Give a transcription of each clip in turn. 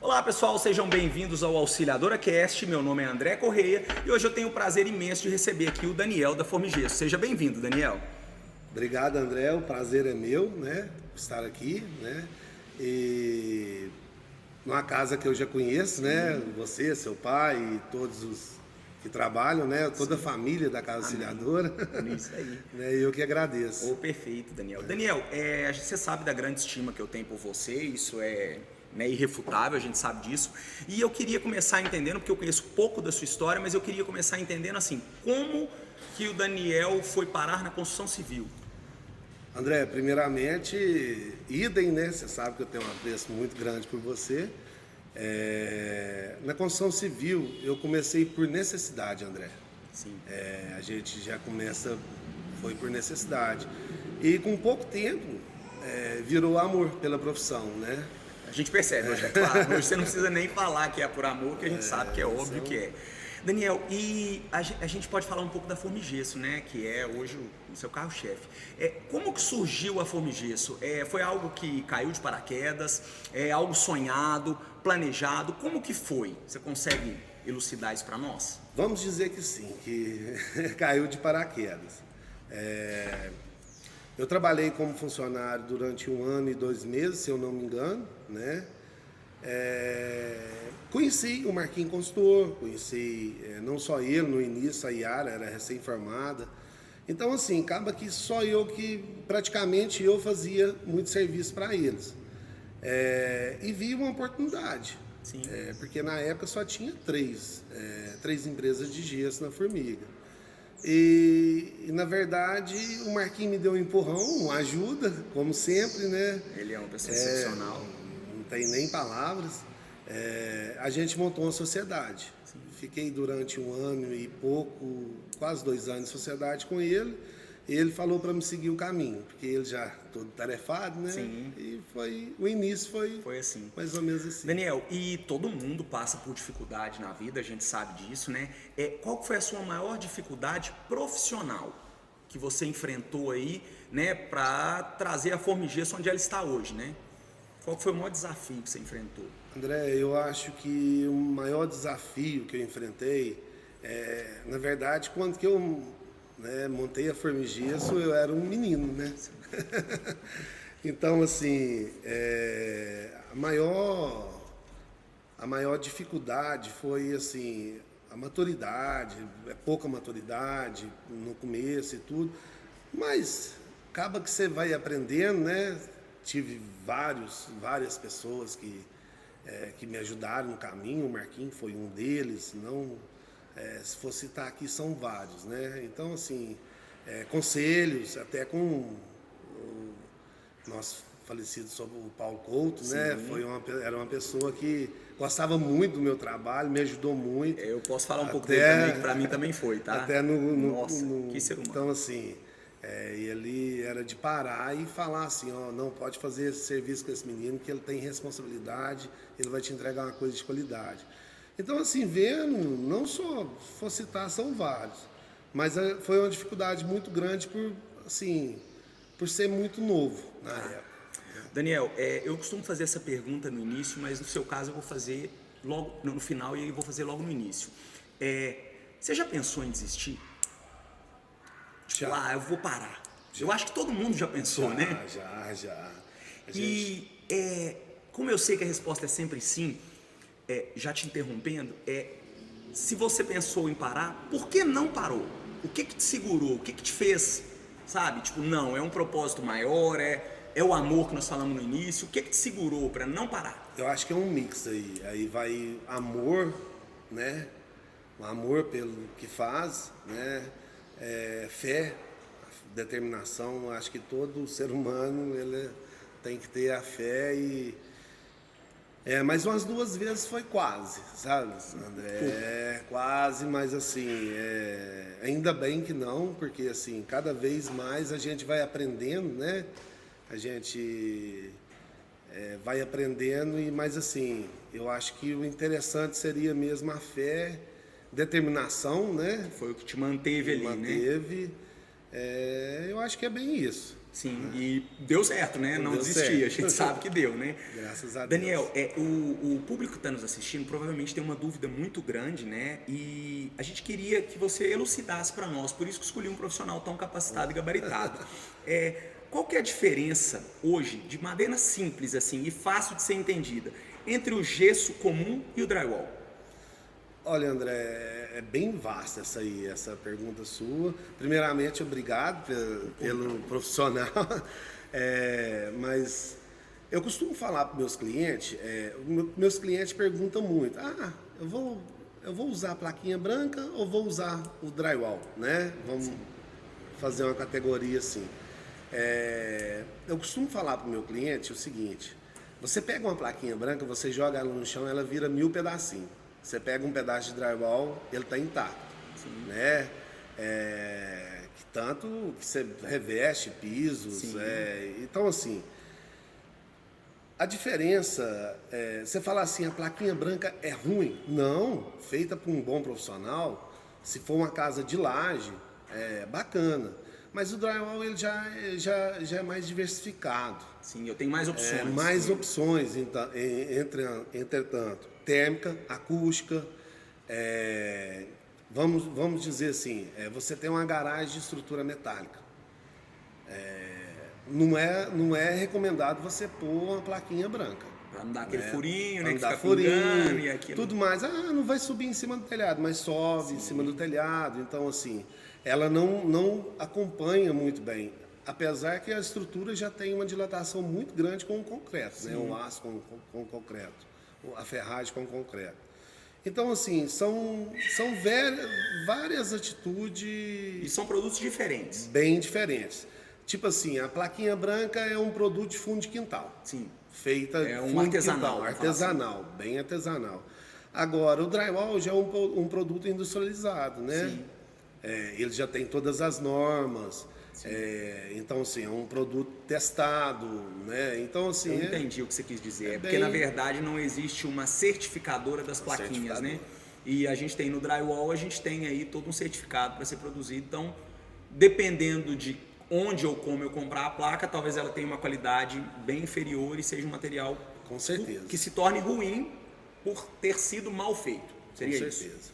Olá pessoal, sejam bem-vindos ao Auxiliadora Cast. Meu nome é André Correia e hoje eu tenho o prazer imenso de receber aqui o Daniel da Formigesso. Seja bem-vindo, Daniel. Obrigado, André. O prazer é meu, né, estar aqui, né? E numa casa que eu já conheço, né? Você, seu pai e todos os que trabalham, né? Toda a família da Casa Auxiliadora. Isso aí. Né, e eu que agradeço. Oh, perfeito, Daniel. Daniel, você sabe da grande estima que eu tenho por você, isso é irrefutável, a gente sabe disso. E eu queria começar entendendo, porque eu conheço pouco da sua história, mas eu queria começar entendendo assim, como que o Daniel foi parar na construção civil? André, primeiramente, idem, né? Você sabe que eu tenho um apreço muito grande por você. Na construção civil, eu comecei por necessidade, André. Sim. A gente já começa, foi por necessidade. E com pouco tempo, virou amor pela profissão, né? A gente percebe hoje, é claro. Hoje você não precisa nem falar que é por amor, que a gente sabe que é óbvio que é. Daniel, e a gente pode falar um pouco da Formigesso, né? Que é hoje o seu carro-chefe. Como que surgiu a Formigesso? Foi algo que caiu de paraquedas? É algo sonhado, planejado? Como que foi? Você consegue elucidar isso para nós? Vamos dizer que sim, que caiu de paraquedas. Eu trabalhei como funcionário durante 1 ano e 2 meses, se eu não me engano, né? Conheci o Marquinhos Consultor, conheci não só ele no início, a Yara era recém-formada. Então, assim, acaba que só eu que, praticamente, eu fazia muito serviço para eles. E vi uma oportunidade. Sim. Porque na época só tinha três empresas de gesso na Formiga. E na verdade o Marquinhos me deu um empurrão, uma ajuda, como sempre, né? Ele é uma pessoa excepcional. Não tem nem palavras. A gente montou uma sociedade. Sim. Fiquei durante 1 ano e pouco, quase 2 anos de sociedade com ele. Ele falou para me seguir o caminho, porque ele já todo tarefado, né? Sim. E o início foi assim. Mais ou menos assim. Daniel, e todo mundo passa por dificuldade na vida, a gente sabe disso, né? Qual que foi a sua maior dificuldade profissional que você enfrentou aí, né, para trazer a Formigesso onde ela está hoje, né? Qual que foi o maior desafio que você enfrentou? André, eu acho que o maior desafio que eu enfrentei, na verdade, quando que eu montei a Formigesso, eu era um menino, né? Então, assim, a maior dificuldade foi, assim, a maturidade, pouca maturidade no começo e tudo, mas acaba que você vai aprendendo, né? Tive várias pessoas que me ajudaram no caminho, o Marquinhos foi um deles, não... se for citar aqui, são vários, né? Então, assim, conselhos, até com o nosso falecido sobre o Paulo Couto, sim, né? Era uma pessoa que gostava muito do meu trabalho, me ajudou muito. Eu posso falar um pouco dele também, que para mim também foi, tá? Até Nossa, que ser humano. Então, assim, ele era de parar e falar assim, ó, não pode fazer esse serviço com esse menino, que ele tem responsabilidade, ele vai te entregar uma coisa de qualidade. Então, assim, vendo, não só, se for citar, são vários, mas foi uma dificuldade muito grande por ser muito novo na época. Daniel, eu costumo fazer essa pergunta no início, mas no seu caso eu vou fazer logo no final e eu vou fazer logo no início. Você já pensou em desistir? Tipo, eu vou parar. Já. Eu acho que todo mundo já pensou, né? Já. Como eu sei que a resposta é sempre sim, já te interrompendo, se você pensou em parar, por que não parou? O que te segurou? O que te fez, sabe? Tipo, não, é um propósito maior, é o amor que nós falamos no início. O que te segurou para não parar? Eu acho que é um mix aí. Aí vai amor, né? O amor pelo que faz, né? Fé, determinação. Eu acho que todo ser humano ele tem que ter a fé e... mas umas 2 vezes foi quase, sabe, André? Quase, mas assim, ainda bem que não, porque assim, cada vez mais a gente vai aprendendo, né? A gente vai aprendendo, mas assim, eu acho que o interessante seria mesmo a fé, determinação, né? Foi o que te manteve ali, né? Eu acho que é bem isso. Sim, e deu certo, né? Não Deu desistia, certo. a gente sabe que deu, né? Graças a Deus. Daniel, o público que está nos assistindo provavelmente tem uma dúvida muito grande, né? E a gente queria que você elucidasse para nós, por isso que escolhi um profissional tão capacitado e gabaritado. Qual que é a diferença hoje de madeira simples assim e fácil de ser entendida entre o gesso comum e o drywall? Olha, André, é bem vasta essa pergunta sua. Primeiramente, obrigado pelo profissional. Mas eu costumo falar para meus clientes, meus clientes perguntam muito, eu vou usar a plaquinha branca ou vou usar o drywall, né? Vamos fazer uma categoria assim. Eu costumo falar para o meu cliente o seguinte, você pega uma plaquinha branca, você joga ela no chão, ela vira 1000 pedacinhos. Você pega um pedaço de drywall, ele está intacto, né? Que tanto que você reveste pisos, então assim, a diferença, você fala assim, a plaquinha branca é ruim? Não, feita por um bom profissional, se for uma casa de laje, é bacana. Mas o drywall ele já é mais diversificado. Sim, eu tenho mais opções. Mais opções, entretanto. Térmica, acústica, vamos dizer assim, você tem uma garagem de estrutura metálica. Não é recomendado você pôr uma plaquinha branca. Para não dar aquele furinho, né? Não dá furinho e aquilo. Tudo mais. Não vai subir em cima do telhado, mas sobe em cima do telhado. Então, assim, ela não acompanha muito bem. Apesar que a estrutura já tem uma dilatação muito grande com o concreto, né? O aço com o concreto, a ferragem com o concreto. Então, assim, são várias atitudes... E são produtos diferentes. Bem diferentes. Tipo assim, a plaquinha branca é um produto de fundo de quintal. Sim. Feita um artesanal. Artesanal, assim. Bem artesanal. Agora, o drywall já é um produto industrializado, né? Sim. Ele já tem todas as normas. Então, assim, é um produto testado, né? Então, assim... Eu entendi o que você quis dizer. Porque, na verdade, não existe uma certificadora das plaquinhas, né? E a gente tem no drywall, a gente tem aí todo um certificado para ser produzido. Então, dependendo de onde ou como eu comprar a placa, talvez ela tenha uma qualidade bem inferior e seja um material com certeza que se torne ruim por ter sido mal feito. Seria com isso? Certeza.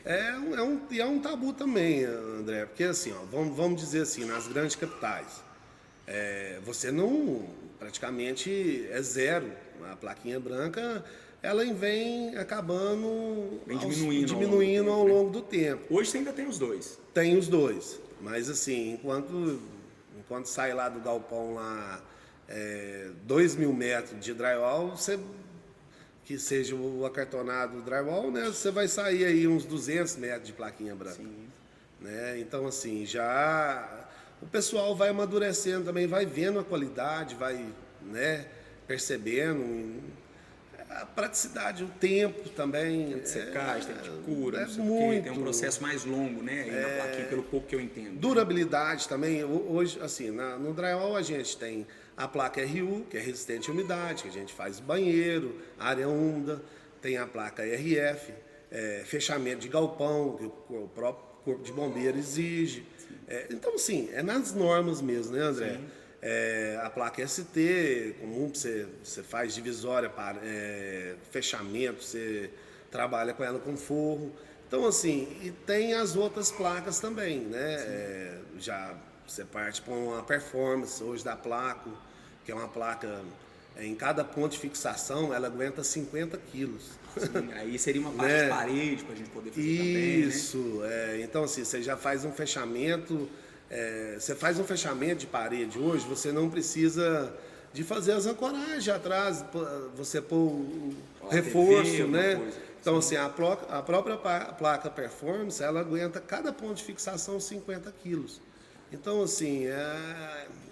É um tabu também, André, porque assim, vamos dizer assim, nas grandes capitais, você não, praticamente é zero. A plaquinha branca, ela vem acabando, diminuindo ao longo do tempo. Hoje você ainda tem os dois. Tem os dois, mas assim, enquanto sai lá do galpão lá 2.000 metros de drywall, que seja o acartonado drywall, né? Você vai sair aí uns 200 metros de plaquinha branca. Sim. Né? Então, assim, já o pessoal vai amadurecendo também, vai vendo a qualidade, vai, né, percebendo a praticidade, o tempo também. Tempo de secagem, tempo de cura, muito. Tem um processo mais longo, né? Aí na plaquinha, pelo pouco que eu entendo. Durabilidade também. Hoje, assim, no drywall a gente tem a placa RU, que é resistente à umidade, que a gente faz banheiro, área úmida. Tem a placa RF, fechamento de galpão, que o próprio corpo de bombeiro exige. Então, assim, é nas normas mesmo, né, André? A placa ST, comum, você faz divisória, para fechamento, você trabalha com ela com forro. Então, assim, e tem as outras placas também, né? Já você parte para uma performance hoje da placa, que é uma placa, em cada ponto de fixação, ela aguenta 50 quilos. Sim, aí seria uma parte de parede para a gente poder fazer também, Isso, então assim, você já faz um fechamento, você faz um fechamento de parede hoje, você não precisa de fazer as ancoragens atrás, você pôr o reforço, né? Então, assim, a própria placa Performance, ela aguenta cada ponto de fixação 50 quilos. Então, assim,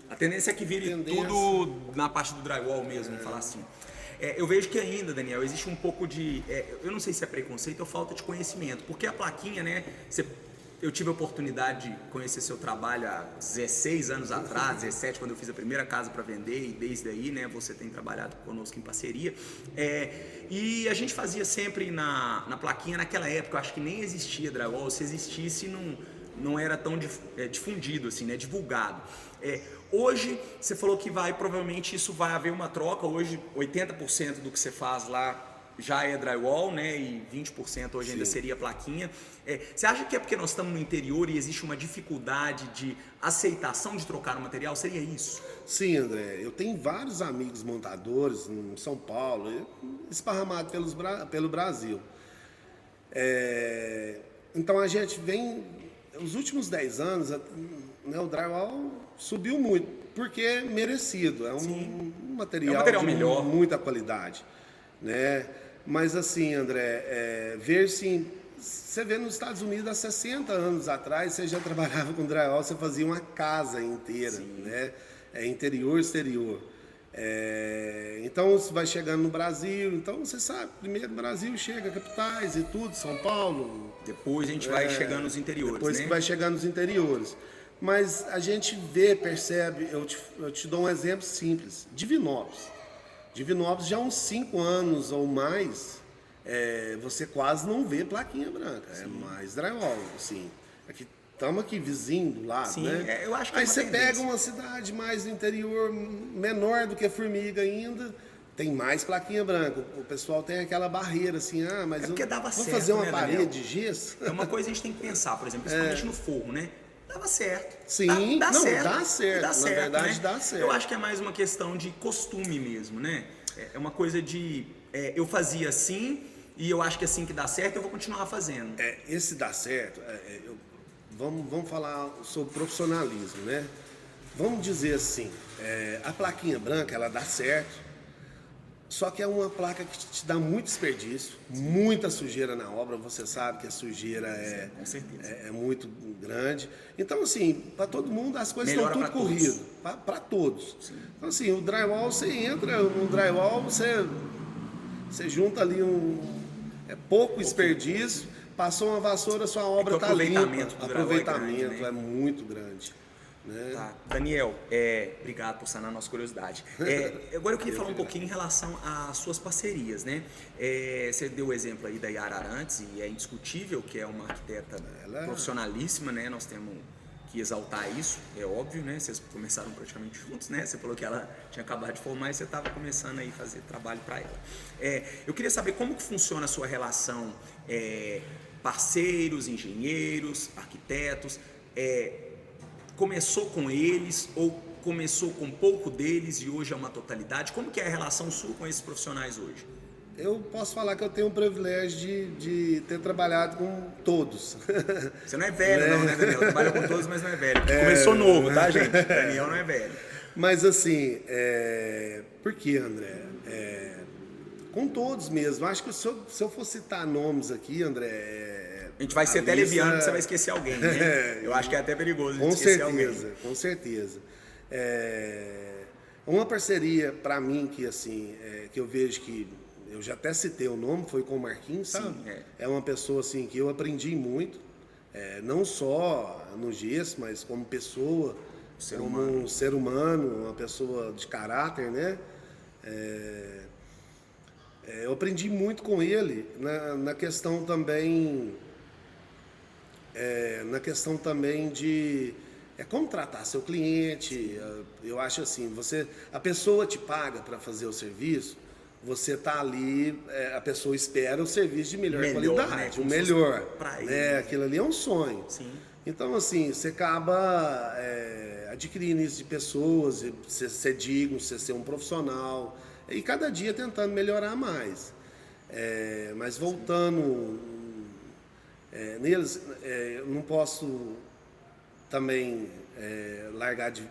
a tendência é que vire tudo na parte do drywall mesmo, falar assim. Eu vejo que ainda, Daniel, existe um pouco de... eu não sei se é preconceito ou falta de conhecimento, porque a plaquinha, né? Eu tive a oportunidade de conhecer seu trabalho há 16 anos atrás, 17, quando eu fiz a primeira casa para vender, e desde aí, né, você tem trabalhado conosco em parceria. E a gente fazia sempre na plaquinha, naquela época, eu acho que nem existia drywall, se existisse não era tão difundido, assim, né? Divulgado. Hoje, você falou que provavelmente isso vai haver uma troca. Hoje, 80% do que você faz lá já é drywall, né? E 20% hoje ainda seria plaquinha. Você acha que é porque nós estamos no interior e existe uma dificuldade de aceitação de trocar o material? Seria isso? Sim, André. Eu tenho vários amigos montadores em São Paulo, esparramados pelo Brasil. Então a gente vem, os últimos 10 anos, né, o drywall subiu muito, porque é merecido, é um material de melhor, muita qualidade, né? Mas assim, André, você vê nos Estados Unidos há 60 anos atrás, você já trabalhava com drywall, você fazia uma casa inteira, né? Interior, exterior. Então você vai chegando no Brasil, então você sabe, primeiro no Brasil chega capitais e tudo, São Paulo. Depois a gente vai chegando nos interiores, depois né? que vai chegando nos interiores. Mas a gente percebe, eu te dou um exemplo simples, Divinópolis. Divinópolis já há uns 5 anos ou mais, você quase não vê plaquinha branca, é mais drywall, assim. Estamos aqui vizinho do lado, né? Eu acho que aí você pega uma cidade mais do interior, menor do que Formiga ainda, tem mais plaquinha branca. O pessoal tem aquela barreira assim, mas porque dava vou certo, fazer uma né, parede Daniel? de gesso. É uma coisa que a gente tem que pensar, por exemplo, principalmente no forro, né? Dava certo. Sim, dá certo. Dá certo. Na verdade, né? dá certo. Eu acho que é mais uma questão de costume mesmo, né? É uma coisa de... eu fazia assim e eu acho que assim que dá certo, eu vou continuar fazendo. Esse dá certo. Vamos falar sobre profissionalismo, né? Vamos dizer assim, a plaquinha branca, ela dá certo, só que é uma placa que te dá muito desperdício, muita sujeira na obra, você sabe que a sujeira com certeza. É muito grande. Então, assim, para todo mundo as coisas Melhora estão tudo corrido, para todos. Sim. Então, assim, o drywall, você entra no drywall, você junta ali pouco desperdício, passou uma vassoura, sua obra está limpa. O aproveitamento é muito grande. Né? Tá. Daniel, obrigado por sanar a nossa curiosidade. Agora eu queria falar um pouquinho em relação às suas parcerias, né? Você deu o exemplo aí da Yara Arantes, e é indiscutível que é uma arquiteta profissionalíssima, né? Nós temos que exaltar isso, é óbvio, né? Vocês começaram praticamente juntos, né? Você falou que ela tinha acabado de formar e você estava começando aí a fazer trabalho para ela. Eu queria saber como que funciona a sua relação, parceiros, engenheiros, arquitetos, começou com eles ou começou com pouco deles e hoje é uma totalidade? Como que é a relação sua com esses profissionais hoje? Eu posso falar que eu tenho o privilégio de ter trabalhado com todos. Você não é velho, não, né, Daniel? Trabalha com todos, mas não é velho. Começou novo, tá, gente? Daniel não é velho. Mas assim, por que, André? Com todos mesmo. Acho que se eu for citar nomes aqui, André... A gente vai ser até leviano, porque você vai esquecer alguém, né? Eu acho que é até perigoso de esquecer alguém. Com certeza. Uma parceria para mim que, assim, que eu vejo que eu já até citei o nome, foi com o Marquinhos, sabe? Sim, é uma pessoa assim que eu aprendi muito, não só no gesso, mas como pessoa, um ser humano, uma pessoa de caráter, né? Eu aprendi muito com ele na questão também de como tratar seu cliente. Eu acho assim, a pessoa te paga para fazer o serviço, você tá ali, a pessoa espera o serviço de melhor qualidade, né? o melhor, né? Aquilo ali é um sonho. Sim. Então, assim, você acaba adquirindo isso de pessoas, você ser digno, você ser um profissional, e cada dia tentando melhorar mais. Mas voltando neles, eu não posso também largar de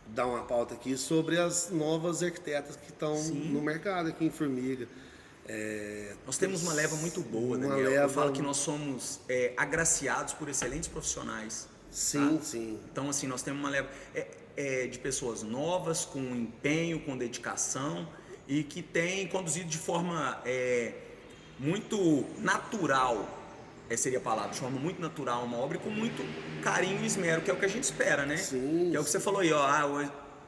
dar uma pauta aqui sobre as novas arquitetas que estão no mercado aqui em Formiga. Nós temos uma leva muito boa, Daniel. Eu falo que nós somos agraciados por excelentes profissionais. Sim, tá? sim. Então, assim, nós temos uma leva de pessoas novas, com empenho, com dedicação e que têm conduzido de forma muito natural, seria a palavra, de forma muito natural, uma obra com muito carinho e esmero, que é o que a gente espera, né? Sim. Que é o que você falou aí,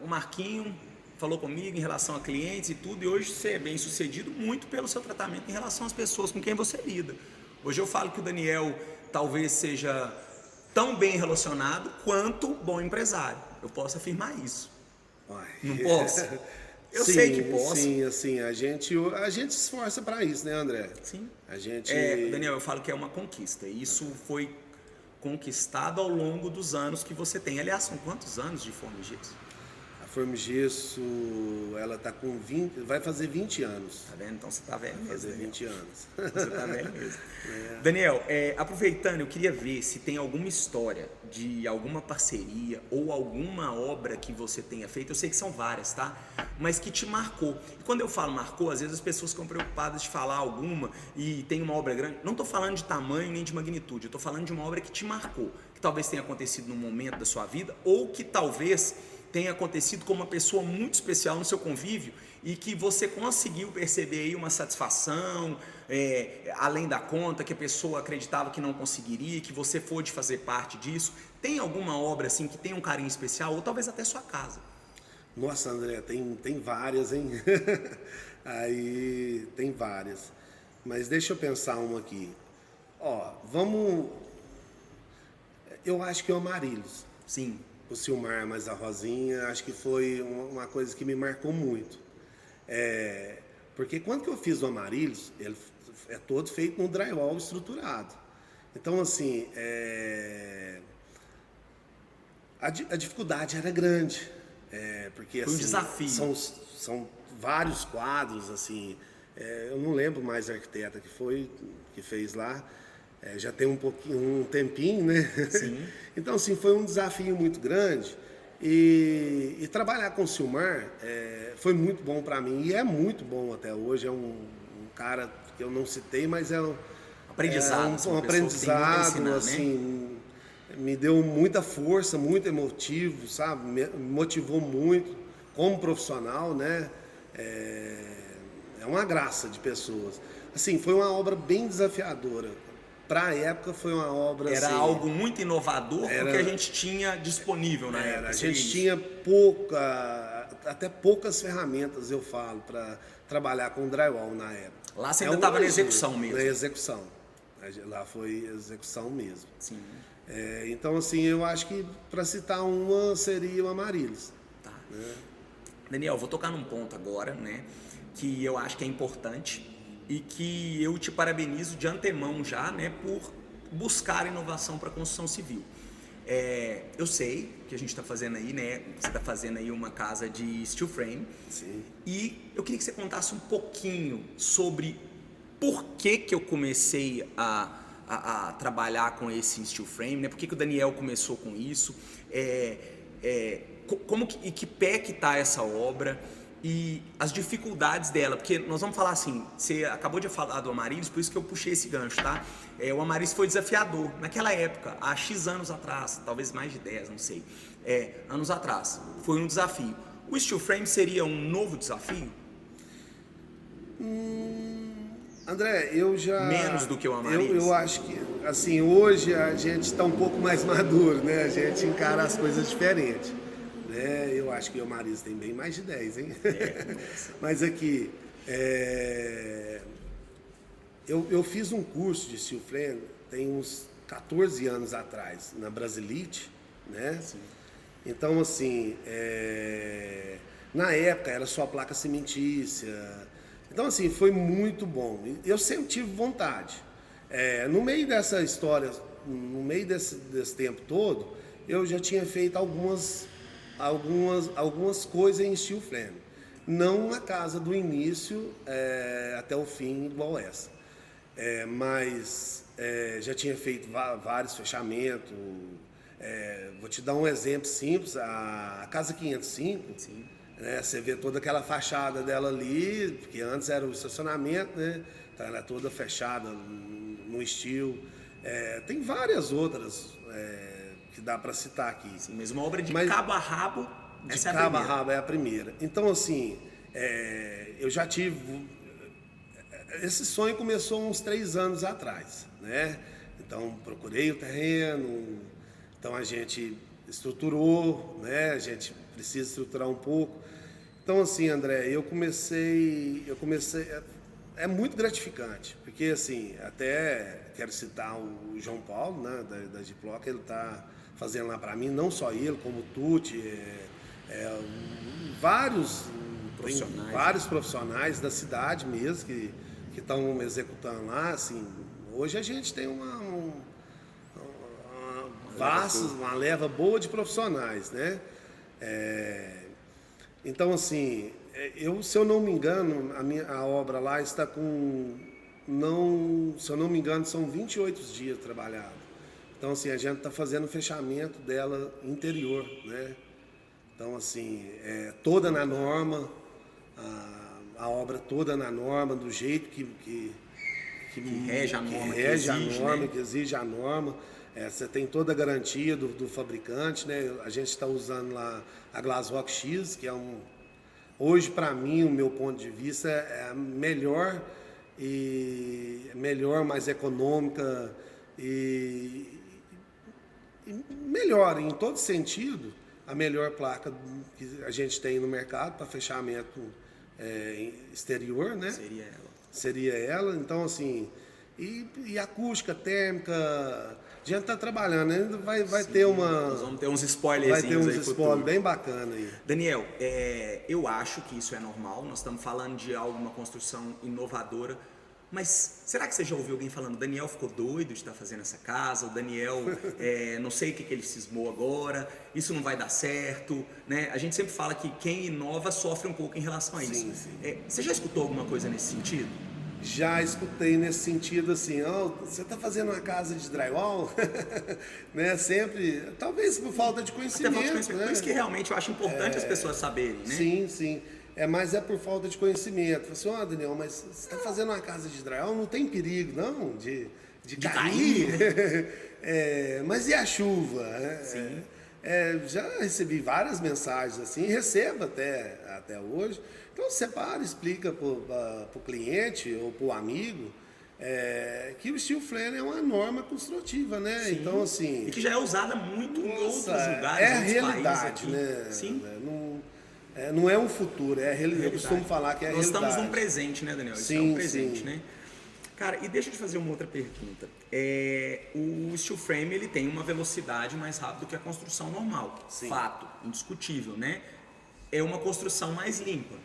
o Marquinho falou comigo em relação a clientes e tudo, e hoje você é bem sucedido muito pelo seu tratamento em relação às pessoas com quem você lida. Hoje eu falo que o Daniel talvez seja tão bem relacionado quanto bom empresário. Eu posso afirmar isso. Uai. Não posso? Eu Sim, sei que posso. Sim, assim, a gente se esforça para isso, né, André? Sim. A gente... Daniel, eu falo que é uma conquista. Isso foi conquistado ao longo dos anos que você tem. Aliás, são quantos anos de Forma e Gesso? A Formigesso, ela tá com 20, vai fazer 20 anos. Tá vendo? Então você tá velho mesmo. Vai fazer Daniel. 20 anos. Você tá velho mesmo. Daniel, aproveitando, eu queria ver se tem alguma história de alguma parceria ou alguma obra que você tenha feito. Eu sei que são várias, tá? Mas que te marcou. E quando eu falo marcou, às vezes as pessoas ficam preocupadas de falar alguma e tem uma obra grande. Não tô falando de tamanho nem de magnitude. Eu tô falando de uma obra que te marcou. Que talvez tenha acontecido num momento da sua vida ou que talvez tenha acontecido com uma pessoa muito especial no seu convívio e que você conseguiu perceber aí uma satisfação, além da conta, que a pessoa acreditava que não conseguiria, que você pôde fazer parte disso. Tem alguma obra assim que tem um carinho especial, ou talvez até sua casa? Nossa, André, tem várias, hein? Aí tem várias. Mas deixa eu pensar uma aqui. Ó, vamos... Eu acho que é o Amarílios. Sim. O Silmar, mas a Rosinha, acho que foi uma coisa que me marcou muito. Porque quando que eu fiz o Amarílios, ele é todo feito no drywall estruturado. Então, assim, a dificuldade era grande. Porque, Foi um assim, desafio. São vários quadros, assim. Eu não lembro mais a arquiteta que fez lá. Já tem um tempinho, né? Sim. Então, assim, foi um desafio muito grande. E trabalhar com o Silmar foi muito bom para mim. E é muito bom até hoje. É um cara que eu não citei, mas Aprendizado. um aprendizado, assim, me deu muita força, muito emotivo, sabe? Me motivou muito como profissional, né? É uma graça de pessoas. Assim, foi uma obra bem desafiadora. Para a época foi uma obra Era assim, algo muito inovador porque a gente tinha disponível na época. A gente tinha até poucas ferramentas, eu falo, para trabalhar com drywall na época. Lá você ainda estava na execução mesmo. Na execução. Lá foi execução mesmo. Sim. Então, assim, eu acho que para citar uma seria o Amarílios. Tá. Né? Daniel, vou tocar num ponto agora, né, que eu acho que é importante e que eu te parabenizo de antemão já, né, por buscar inovação para a construção civil. Eu sei que a gente está fazendo aí, né, você está fazendo aí uma casa de steel frame. Sim. E eu queria que você contasse um pouquinho sobre por que eu comecei a trabalhar com esse steel frame, né? Por que o Daniel começou com isso, e que pé que está essa obra e as dificuldades dela, porque nós vamos falar assim, você acabou de falar do Amarílios, por isso que eu puxei esse gancho, tá? O Amarílios foi desafiador naquela época, há X anos atrás, talvez mais de 10, não sei, anos atrás, foi um desafio. O steel frame seria um novo desafio? André, eu já... Menos do que o Amarílios? Eu acho que, assim, hoje a gente está um pouco mais maduro, né? A gente encara as coisas diferentes. Né? Eu acho que o Amarílios tem bem mais de 10, hein? Mas aqui, eu fiz um curso de steel frame tem uns 14 anos atrás, na Brasilite, né? Sim. Então, assim, na época era só placa cimentícia. Então, assim, foi muito bom. Eu sempre tive vontade. No meio dessa história, no meio desse tempo todo, eu já tinha feito algumas coisas em steel frame. Não a casa do início até o fim igual essa. Mas já tinha feito vários fechamentos. Vou te dar um exemplo simples. A Casa 505, Sim. né, você vê toda aquela fachada dela ali, porque antes era o estacionamento, né? Então ela é toda fechada no estilo. Tem várias outras que dá para citar aqui. Sim, mas uma obra de cabo a rabo, essa é a primeira. De cabo a rabo é a primeira. Então, assim, eu já tive... Esse sonho começou uns 3 anos atrás, né? Então, procurei o terreno, então a gente estruturou, né? A gente precisa estruturar um pouco. Então, assim, André, eu comecei... é muito gratificante, porque assim, até quero citar o João Paulo, né, da Diploc, ele está fazendo lá para mim, não só ele, como o Tuti, vários Profissionais, vários profissionais da cidade mesmo que estão executando lá, assim, hoje a gente tem uma leva boa de profissionais, né? Então, assim, se eu não me engano, a obra lá está com, se eu não me engano, são 28 dias trabalhados. Então, assim, a gente está fazendo o fechamento dela interior, né? Então, assim, toda na norma, a obra toda na norma, do jeito que rege a norma, que rege exige, a norma, né? que exige a norma. Você tem toda a garantia do fabricante, né? A gente está usando lá a Glasrock X, que é hoje, para mim, o meu ponto de vista, é a melhor, mais econômica e melhor, em todo sentido, a melhor placa que a gente tem no mercado para fechamento exterior, né? Seria ela. Seria ela. Então, assim, e acústica, térmica, a gente está trabalhando, ainda vai ter Nós vamos ter uns spoilerzinhos vai ter uns aí spoilers futuro. bem bacana aí. Daniel, eu acho que isso é normal, nós estamos falando de alguma construção inovadora, mas será que você já ouviu alguém falando, Daniel ficou doido de estar fazendo essa casa, o Daniel, não sei o que ele cismou agora, isso não vai dar certo, né? A gente sempre fala que quem inova sofre um pouco em relação a isso. Sim. Você já escutou alguma coisa nesse sentido? Já escutei nesse sentido assim, você está fazendo uma casa de drywall? Né? Sempre, talvez por falta de conhecimento. Até falta de conhecimento. Né? Por isso que realmente eu acho importante as pessoas saberem, né? Sim. Mas é por falta de conhecimento. Falei assim, Daniel, mas você está fazendo uma casa de drywall, não tem perigo, não, de cair. Mas e a chuva? Sim. Já recebi várias mensagens assim, recebo até hoje. Então separa, explica para o cliente ou para o amigo que o steel flare é uma norma construtiva, né? Sim. Então, assim... E que já é usada muito em outros lugares, é a em outros realidade, países aqui. né? Sim. Não é um futuro, é a realidade. Eu costumo falar que é a Nós realidade. estamos num presente, né, Daniel? Isso Sim, é um presente, sim. né? Cara, e deixa eu te fazer uma outra pergunta. O steel frame ele tem uma velocidade mais rápida do que a construção normal. Sim. Fato, indiscutível, né? É uma construção mais limpa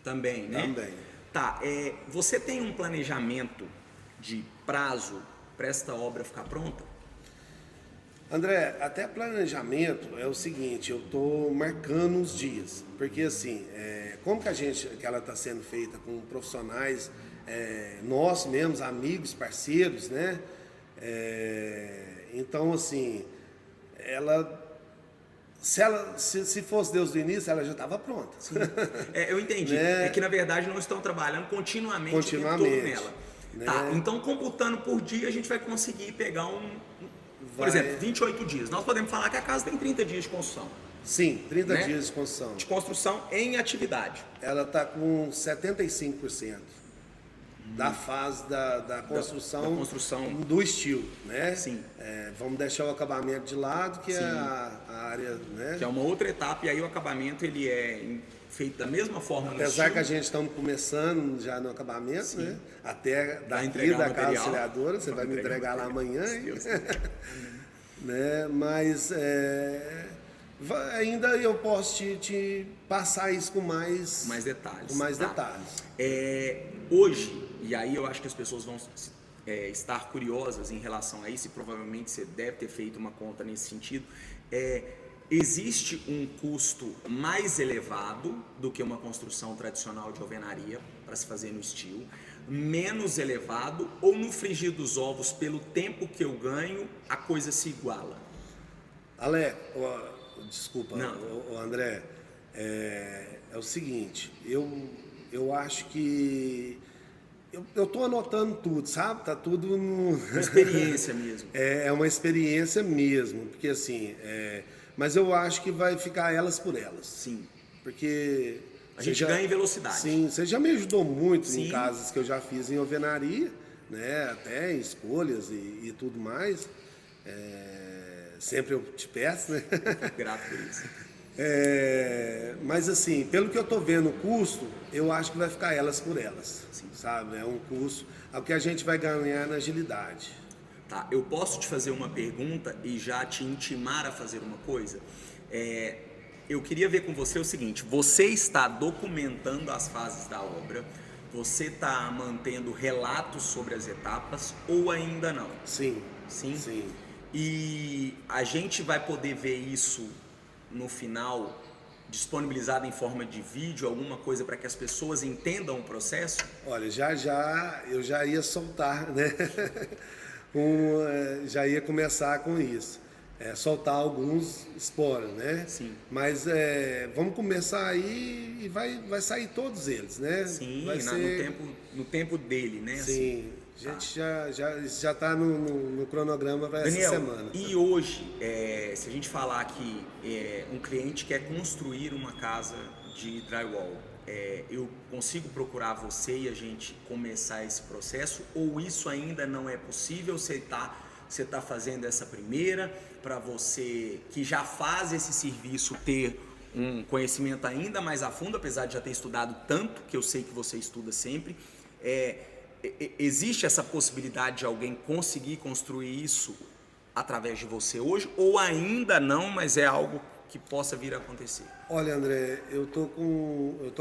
também, né? Também. Tá, você tem um planejamento de prazo para esta obra ficar pronta? André, até planejamento é o seguinte, eu estou marcando os dias, porque assim, como que ela está sendo feita com profissionais nós mesmos, amigos, parceiros, né? Então, assim, se fosse Deus do início, ela já estava pronta. Sim. Eu entendi. Né? É que na verdade não estão trabalhando continuamente o tempo todo nela. Né? Tá, então computando por dia a gente vai conseguir pegar por exemplo, 28 dias. Nós podemos falar que a casa tem 30 dias de construção. Sim, 30 né? dias de construção. De construção em atividade. Ela está com 75% da fase da construção, do steel, né? Sim. Vamos deixar o acabamento de lado, que Sim. é a área, né? Que é uma outra etapa, e aí o acabamento ele é feito da mesma forma no Apesar steel. que a gente estamos começando já no acabamento, Sim. né? Até daqui entregar da o casa material. auxiliadora, você vai me entregar lá amanhã, Se hein? Deus quiser. Né? Mas ainda eu posso te passar isso com mais detalhes. Com mais tá? detalhes. Hoje, e aí eu acho que as pessoas vão estar curiosas em relação a isso, e provavelmente você deve ter feito uma conta nesse sentido, existe um custo mais elevado do que uma construção tradicional de alvenaria para se fazer no steel, menos elevado, ou no frigir dos ovos, pelo tempo que eu ganho, a coisa se iguala? Desculpa, Não. André, é o seguinte, eu acho que eu tô anotando tudo, sabe? Tá tudo Uma experiência mesmo. É uma experiência mesmo, porque assim, mas eu acho que vai ficar elas por elas. Sim. Porque a gente ganha em velocidade. Sim, você já me ajudou muito Sim. em casas que eu já fiz em alvenaria, né? Até em escolhas e tudo mais. Sempre eu te peço, né? Grato por isso. Mas assim, pelo que eu estou vendo o custo, eu acho que vai ficar elas por elas, sabe? É um custo, é o que a gente vai ganhar na agilidade. Tá, eu posso te fazer uma pergunta e já te intimar a fazer uma coisa? Eu queria ver com você o seguinte: você está documentando as fases da obra, você está mantendo relatos sobre as etapas ou ainda não? Sim, Sim? sim. E a gente vai poder ver isso no final, disponibilizado em forma de vídeo, alguma coisa para que as pessoas entendam o processo? Olha, eu já ia soltar, né? Já ia começar com isso. Soltar alguns spoilers, né? Sim. Mas vamos começar aí e vai sair todos eles, né? Sim, vai ser... no tempo dele, né? Sim, assim. a gente já está no cronograma para essa Daniel, semana. e hoje, se a gente falar que um cliente quer construir uma casa de drywall, eu consigo procurar você e a gente começar esse processo? Ou isso ainda não é possível? Você tá fazendo essa primeira para você que já faz esse serviço ter um conhecimento ainda mais a fundo, apesar de já ter estudado tanto, que eu sei que você estuda sempre. Existe essa possibilidade de alguém conseguir construir isso através de você hoje, ou ainda não, mas é algo que possa vir a acontecer? Olha, André, eu tô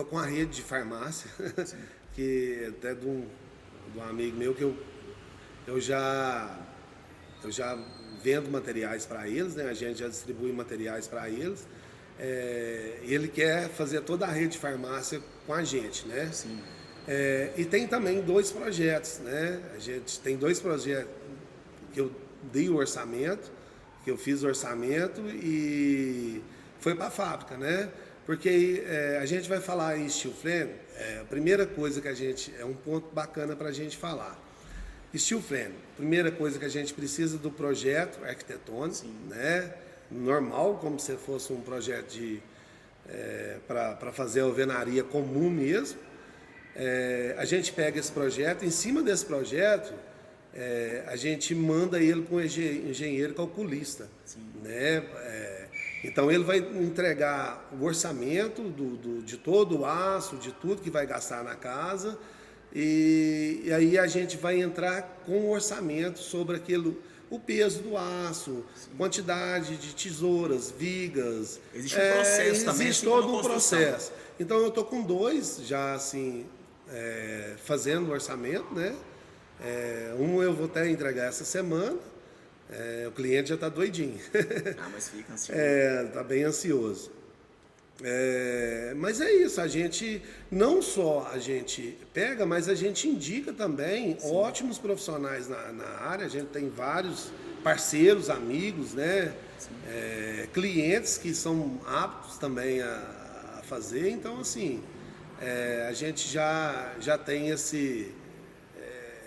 com a rede de farmácia, que até de um amigo meu que eu já vendo materiais para eles, né? A gente já distribui materiais para eles. Ele quer fazer toda a rede de farmácia com a gente, né? Sim. E tem também 2 projetos, né? A gente tem 2 projetos que eu dei o orçamento, que eu fiz o orçamento e foi para a fábrica, né? Porque a gente vai falar em steel frame, a primeira coisa que é um ponto bacana para a gente falar. Steel frame, primeira coisa que a gente precisa do projeto arquitetônico, né? Normal, como se fosse um projeto para fazer a alvenaria comum mesmo. A gente pega esse projeto, em cima desse projeto, a gente manda ele para um engenheiro calculista, né? Então ele vai entregar o orçamento de todo o aço, de tudo que vai gastar na casa, e aí a gente vai entrar com o orçamento sobre o peso do aço, quantidade de tesouras, vigas. Existe um processo também. Existe todo um processo. Então eu estou com 2 já assim, fazendo o orçamento, né? Um eu vou até entregar essa semana. O cliente já está doidinho. Mas fica ansioso. Está bem ansioso. Mas é isso, a gente não só a gente pega, mas a gente indica também ótimos profissionais na área. A gente tem vários parceiros, amigos, né? Clientes que são aptos também a fazer. Então, assim, a gente já tem esse...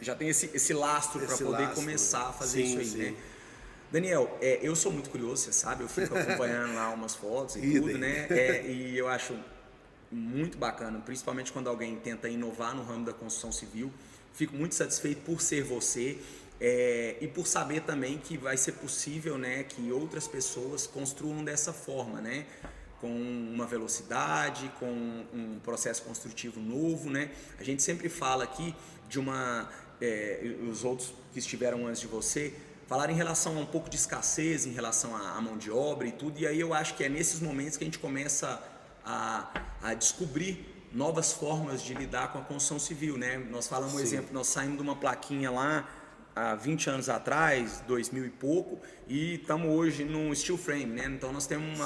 Já tem esse lastro para poder começar a fazer isso aí, sim. né? Daniel, eu sou muito curioso, você sabe, eu fico acompanhando lá umas fotos e tudo, né? E eu acho muito bacana, principalmente quando alguém tenta inovar no ramo da construção civil. Fico muito satisfeito por ser você e por saber também que vai ser possível, né, que outras pessoas construam dessa forma, né? Com uma velocidade, com um processo construtivo novo, né? A gente sempre fala aqui de os outros que estiveram antes de você falaram em relação a um pouco de escassez, em relação à mão de obra e tudo, e aí eu acho que é nesses momentos que a gente começa a descobrir novas formas de lidar com a construção civil, né? Nós falamos um exemplo, nós saímos de uma plaquinha lá há 20 anos atrás, 2000 e pouco, e estamos hoje num steel frame, né? Então nós temos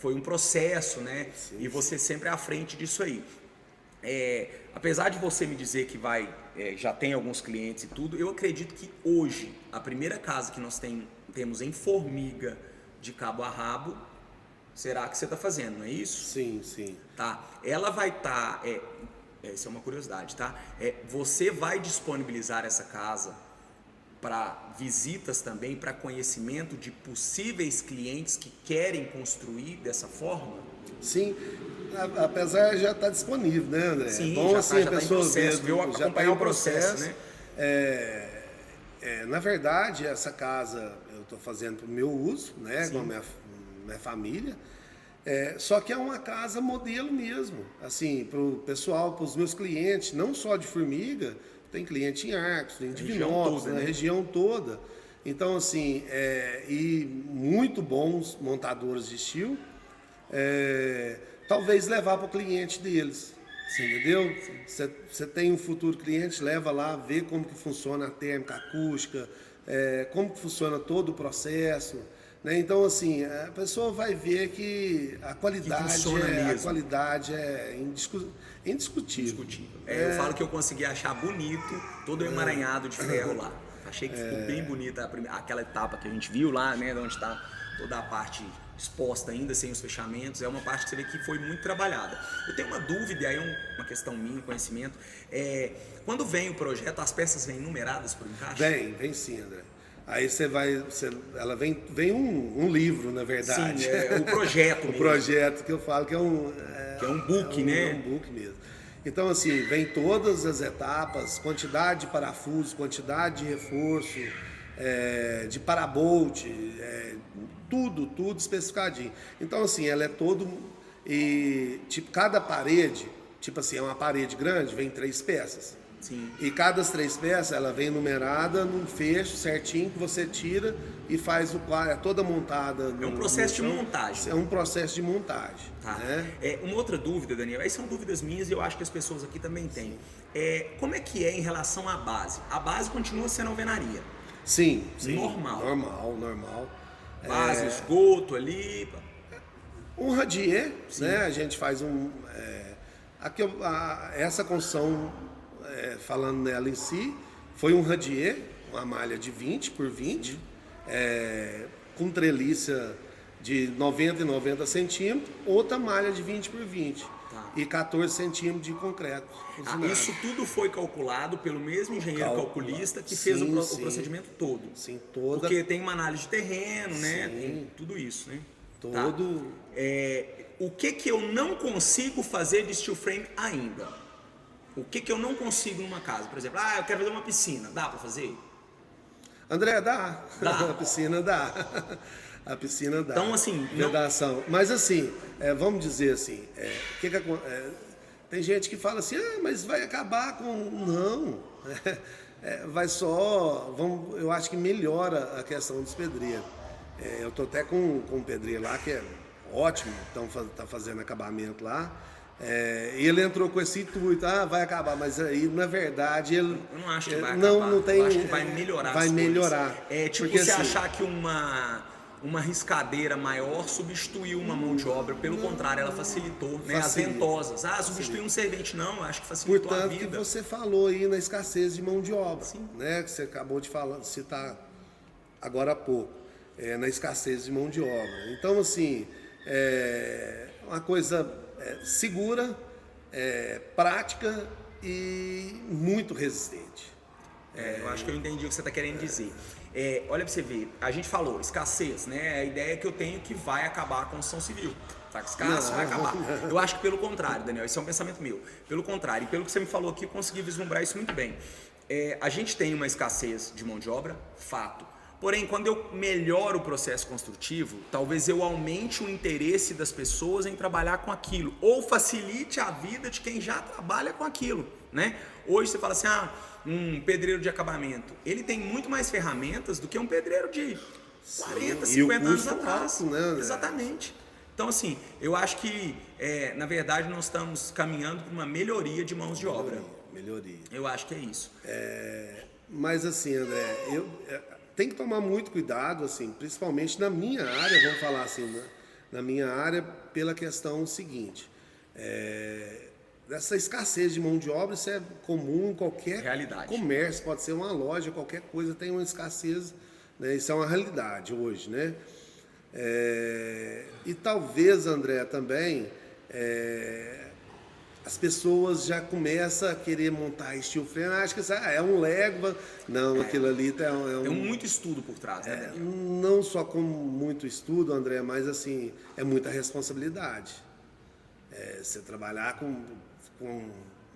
foi um processo, né? E você sempre é à frente disso aí. Apesar de você me dizer que já tem alguns clientes e tudo, eu acredito que hoje a primeira casa que nós temos em Formiga de cabo a rabo será que você está fazendo, não é isso? Sim, sim. Tá. Ela vai estar, essa é uma curiosidade, tá? Você vai disponibilizar essa casa para visitas também, para conhecimento de possíveis clientes que querem construir dessa forma? Sim, apesar já estar disponível, né, André? Sim, bom já assim tá a pessoa processo, ver, viu? já Acompanhar o processo, né? Na verdade, essa casa eu estou fazendo para o meu uso, né, com a minha família. Só que é uma casa modelo mesmo, assim, para o pessoal, para os meus clientes, não só de Formiga, tem cliente em Arcos, em Divinópolis, na região toda. Então, assim, e muito bons montadores de estilo, talvez levar para o cliente deles. Você entendeu? Você tem um futuro cliente, leva lá, vê como que funciona a térmica, a acústica, como que funciona todo o processo. Né? Então, assim, a pessoa vai ver que a qualidade é indiscutível. Eu falo que eu consegui achar bonito todo o emaranhado de ferro lá. Achei que ficou bem bonita aquela etapa que a gente viu lá, né? Onde está toda a parte exposta ainda, sem os fechamentos. É uma parte que você vê que foi muito trabalhada. Eu tenho uma dúvida, e aí é uma questão minha, conhecimento. Quando vem o projeto, as peças vêm numeradas por encaixe? Vem sim, André. Aí ela vem um livro, na verdade. Sim, o projeto mesmo. O projeto que eu falo que é um book, né? É um book mesmo. Então, assim, vem todas as etapas, quantidade de parafusos, quantidade de reforço, de parabolt, tudo especificadinho. Então, assim, ela é todo... E, tipo, cada parede, tipo assim, é uma parede grande, vem 3 peças. Sim. E cada 3 peças, ela vem numerada num fecho certinho que você tira e faz o quadro, é toda montada. É um processo de montagem. É um processo de montagem. Tá. Né? Uma outra dúvida, Daniel, aí são dúvidas minhas e eu acho que as pessoas aqui também têm. Como é que é em relação à base? A base continua sendo alvenaria? Sim. Normal. Base, esgoto ali. Um radier, né? A gente faz essa construção, falando nela em si, foi um radier, uma malha de 20 por 20, com treliça de 90 e 90 centímetros, outra malha de 20 por 20 e 14 centímetros de concreto. Isso tudo foi calculado pelo mesmo engenheiro calculista que fez o procedimento todo? Sim, toda. Porque tem uma análise de terreno, né? Tem tudo isso, né? Todo. O que eu não consigo fazer de steel frame ainda? O que eu não consigo numa casa? Por exemplo, eu quero fazer uma piscina. Dá para fazer? André, dá. A piscina dá. A piscina dá. Então, assim... Vedação. Mas, assim, vamos dizer assim, tem gente que fala assim, mas vai acabar com... Não. Vai só... eu acho que melhora a questão dos pedreiros. Eu estou até com um pedreiro lá que é ótimo, está fazendo acabamento lá. Ele entrou com esse intuito, vai acabar, mas aí na verdade ele... Eu não acho que vai acabar, não tem, eu acho que vai melhorar. Vai melhorar. Tipo porque, você achar que uma riscadeira maior substituiu uma mão de obra, pelo contrário, ela facilitou, né? As ventosas. Substituiu um servente, não, eu acho que facilitou a vida. Portanto, que você falou aí na escassez de mão de obra, né? Que você acabou de citar agora há pouco, na escassez de mão de obra. Então, assim, uma coisa segura, prática e muito resistente. Eu acho que eu entendi o que você está querendo dizer. Olha para você ver, a gente falou escassez, né? A ideia que eu tenho que vai acabar a construção civil. Tá escasso, vai acabar. Eu acho que pelo contrário, Daniel, esse é um pensamento meu. Pelo contrário, e pelo que você me falou aqui, eu consegui vislumbrar isso muito bem. A gente tem uma escassez de mão de obra, fato. Porém, quando eu melhoro o processo construtivo, talvez eu aumente o interesse das pessoas em trabalhar com aquilo, ou facilite a vida de quem já trabalha com aquilo, né? Hoje você fala assim, um pedreiro de acabamento, ele tem muito mais ferramentas do que um pedreiro de 40, 50 anos atrás. Alto, né? Exatamente. Então, assim, eu acho que, na verdade, nós estamos caminhando para uma melhoria de mãos de obra. Melhoria. Eu acho que é isso. Mas, assim, André, tem que tomar muito cuidado, assim, principalmente na minha área, vamos falar assim, né? Na minha área, pela questão seguinte. Essa escassez de mão de obra, isso é comum em qualquer comércio, pode ser uma loja, qualquer coisa tem uma escassez, né? Isso é uma realidade hoje, né? E talvez, André, também as pessoas já começam a querer montar steel frame, acho que é um Lego, não, aquilo ali tem muito estudo por trás, né, Daniel? Não só com muito estudo, André, mas assim, é muita responsabilidade. Você trabalhar com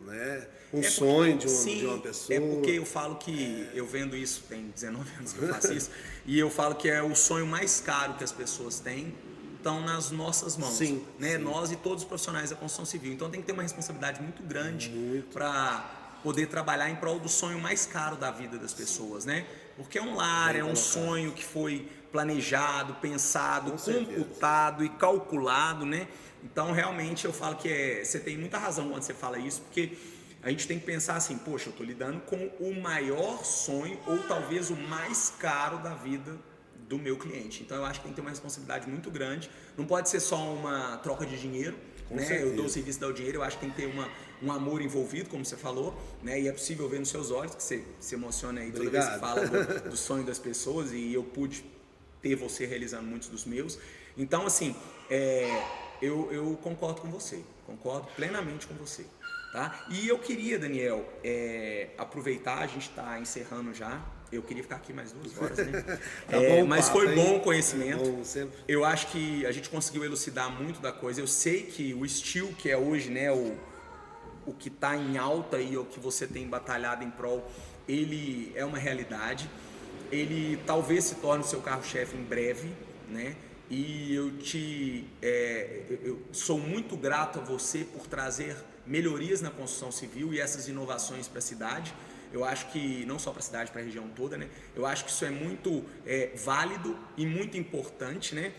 né, sonho de uma pessoa. É porque eu falo que, eu vendo isso, tem 19 anos que eu faço isso, e eu falo que é o sonho mais caro que as pessoas têm, estão nas nossas mãos, Sim, né? sim. Nós e todos os profissionais da construção civil. Então tem que ter uma responsabilidade muito grande para poder trabalhar em prol do sonho mais caro da vida das pessoas, né? Porque é um lar, é um sonho que foi planejado, pensado, computado e calculado, né? Então realmente eu falo que você tem muita razão quando você fala isso, porque a gente tem que pensar assim, poxa, eu estou lidando com o maior sonho ou talvez o mais caro da vida do meu cliente. Então eu acho que tem que ter uma responsabilidade muito grande. Não pode ser só uma troca de dinheiro, né? Eu dou o serviço, dou o dinheiro. Eu acho que tem que ter um amor envolvido, como você falou, né? E é possível ver nos seus olhos que você se emociona aí toda vez que fala do sonho das pessoas, e eu pude ter você realizando muitos dos meus. Então assim, eu concordo com você, concordo plenamente com você. Tá? E eu queria, Daniel, aproveitar, a gente está encerrando já. Eu queria ficar aqui mais 2 horas, né? Bom mas papo, foi bom hein? o conhecimento. Bom, sempre. Eu acho que a gente conseguiu elucidar muito da coisa. Eu sei que o steel, que é hoje, né, o que está em alta e o que você tem batalhado em prol, ele é uma realidade. Ele talvez se torne o seu carro-chefe em breve, né? E eu sou muito grato a você por trazer melhorias na construção civil e essas inovações para a cidade. Eu acho que, não só para a cidade, para a região toda, né? Eu acho que isso é muito válido e muito importante, né?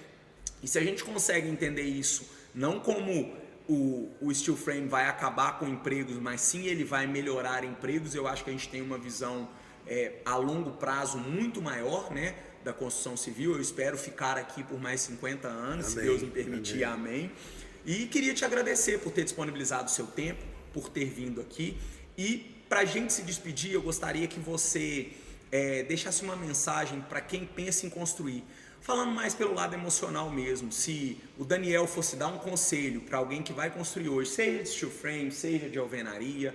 E se a gente consegue entender isso, não como o steel frame vai acabar com empregos, mas sim ele vai melhorar empregos, eu acho que a gente tem uma visão a longo prazo muito maior, né, da construção civil. Eu espero ficar aqui por mais 50 anos, se Deus me permitir, amém. E queria te agradecer por ter disponibilizado o seu tempo, por ter vindo aqui. E para a gente se despedir, eu gostaria que você deixasse uma mensagem para quem pensa em construir. Falando mais pelo lado emocional mesmo, se o Daniel fosse dar um conselho para alguém que vai construir hoje, seja de steel frame, seja de alvenaria,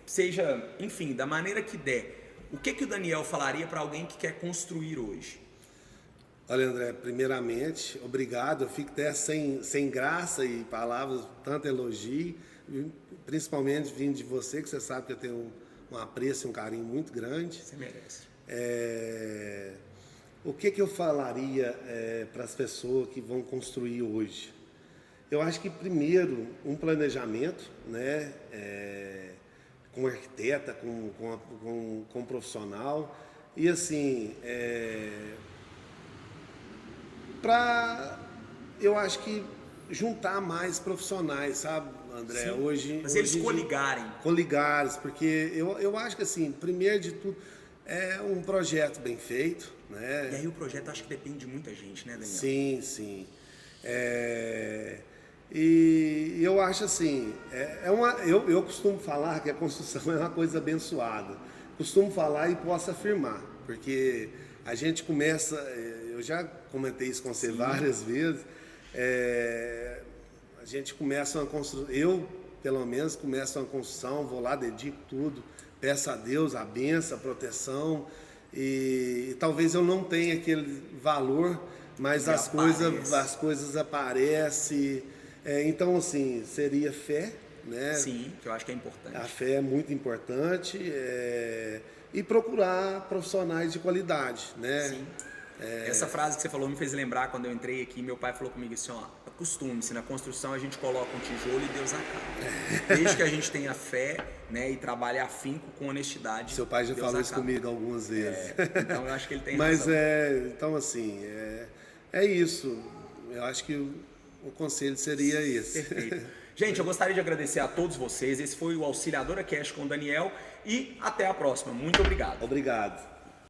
seja, enfim, da maneira que der, o que o Daniel falaria para alguém que quer construir hoje? Olha, André, primeiramente, obrigado. Eu fico até sem graça e palavras, tanto elogio, principalmente vindo de você, que você sabe que eu tenho um apreço e um carinho muito grande. Você merece. O que eu falaria para as pessoas que vão construir hoje? Eu acho que, primeiro, um planejamento, né, com arquiteta, com um profissional, e assim, eu acho que juntar mais profissionais, sabe, André? Sim, hoje, mas eles coligarem. Coligares, porque eu acho que assim, primeiro de tudo, é um projeto bem feito, né? E aí o projeto acho que depende de muita gente, né, Daniel? Sim, sim. E eu acho assim, eu costumo falar que a construção é uma coisa abençoada. Costumo falar e posso afirmar, porque a gente começa, eu já comentei isso com você várias vezes, a gente começa uma construção, eu pelo menos começo uma construção, vou lá, dedico tudo, peço a Deus a bênção, a proteção, e talvez eu não tenha aquele valor, mas as coisas aparecem. Então, assim, seria fé, né? Sim, que eu acho que é importante. A fé é muito importante, e procurar profissionais de qualidade, né? Sim. Essa frase que você falou me fez lembrar quando eu entrei aqui, meu pai falou comigo assim, ó, acostume-se, na construção a gente coloca um tijolo e Deus acaba. Desde que a gente tenha fé, né, e trabalhe afinco com honestidade. Seu pai já Deus falou acaba. isso comigo algumas vezes. Então eu acho que ele tem Mas razão. então assim, é isso. Eu acho que o conselho seria esse. Perfeito. Gente, eu gostaria de agradecer a todos vocês. Esse foi o Auxiliadora Cash com o Daniel e até a próxima. Muito obrigado. Obrigado.